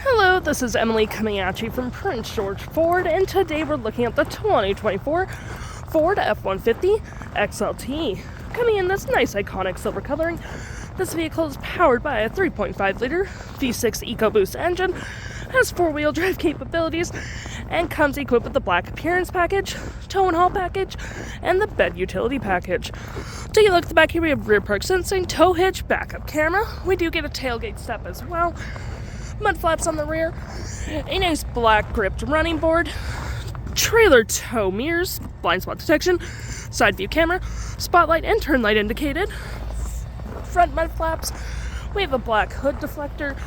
Hello, this is Emily coming at you from Prince George Ford, and today we're looking at the 2024 Ford F-150 XLT. Coming in this nice iconic silver coloring, this vehicle is powered by a 3.5-liter V6 EcoBoost engine, has four-wheel drive capabilities, and comes equipped with the black appearance package, tow and haul package, and the bed utility package. Take a look at the back here. We have rear park sensing, tow hitch, backup camera. We do get a tailgate step as well. Mud flaps on the rear, a nice black gripped running board, trailer tow mirrors, blind spot detection, side view camera, spotlight and turn light indicated, front mud flaps. We have a black hood deflector,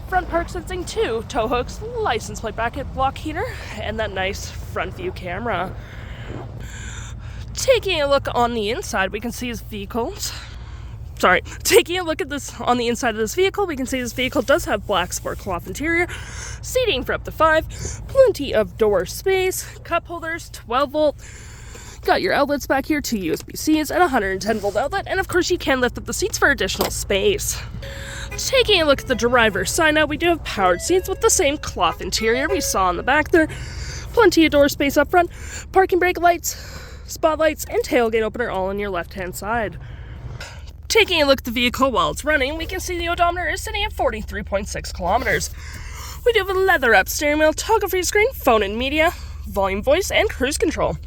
front park sensing, two tow hooks, license plate bracket, block heater, and that nice front view camera. Taking a look on the inside, we can see taking a look at this on the inside of this vehicle, we can see this vehicle does have black sport cloth interior, seating for up to 5, plenty of door space, cup holders, 12 volt, got your outlets back here, 2 USB-Cs and a 110 volt outlet, and of course you can lift up the seats for additional space. Taking a look at the driver's side now, we do have powered seats with the same cloth interior we saw in the back there, plenty of door space up front, parking brake lights, spotlights, and tailgate opener all on your left-hand side. Taking a look at the vehicle while it's running, we can see the odometer is sitting at 43.6 kilometers. We do have a leather-wrapped steering wheel, toggle-free screen, phone and media, volume, voice, and cruise control.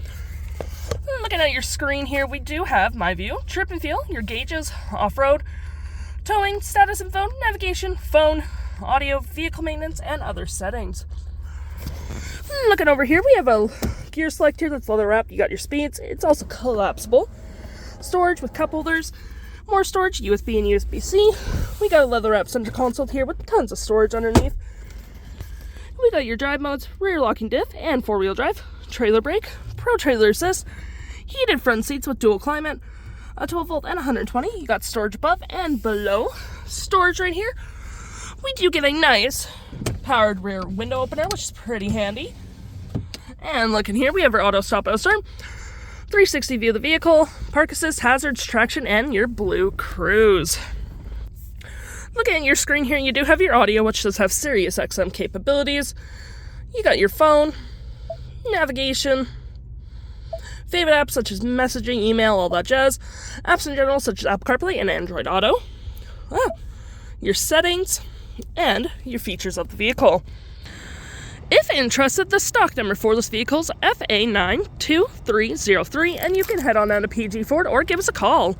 Looking at your screen here, we do have My View, Trip and Feel, your gauges, off-road, towing, status info, navigation, phone, audio, vehicle maintenance, and other settings. Looking over here, we have a gear select here that's leather-wrapped. You got your speeds. It's also collapsible. Storage with cup holders. More storage, USB and USB-C. We got a leather-wrapped center console here with tons of storage underneath. We got your drive modes, rear locking diff and four-wheel drive, trailer brake, pro trailer assist, heated front seats with dual climate, a 12 volt and 120. You got storage above and below. Storage right here. We do get a nice powered rear window opener, which is pretty handy. And looking here, we have our auto stop, auto start, 360 view of the vehicle, park assist, hazards, traction, and your BLUECRUISE. Looking at your screen here, you do have your audio, which does have Sirius XM capabilities. You got your phone, navigation, favorite apps such as messaging, email, all that jazz, apps in general such as Apple CarPlay and Android Auto, your settings, and your features of the vehicle. If interested, the stock number for this vehicle is FA92303, and you can head on down to PG Ford or give us a call.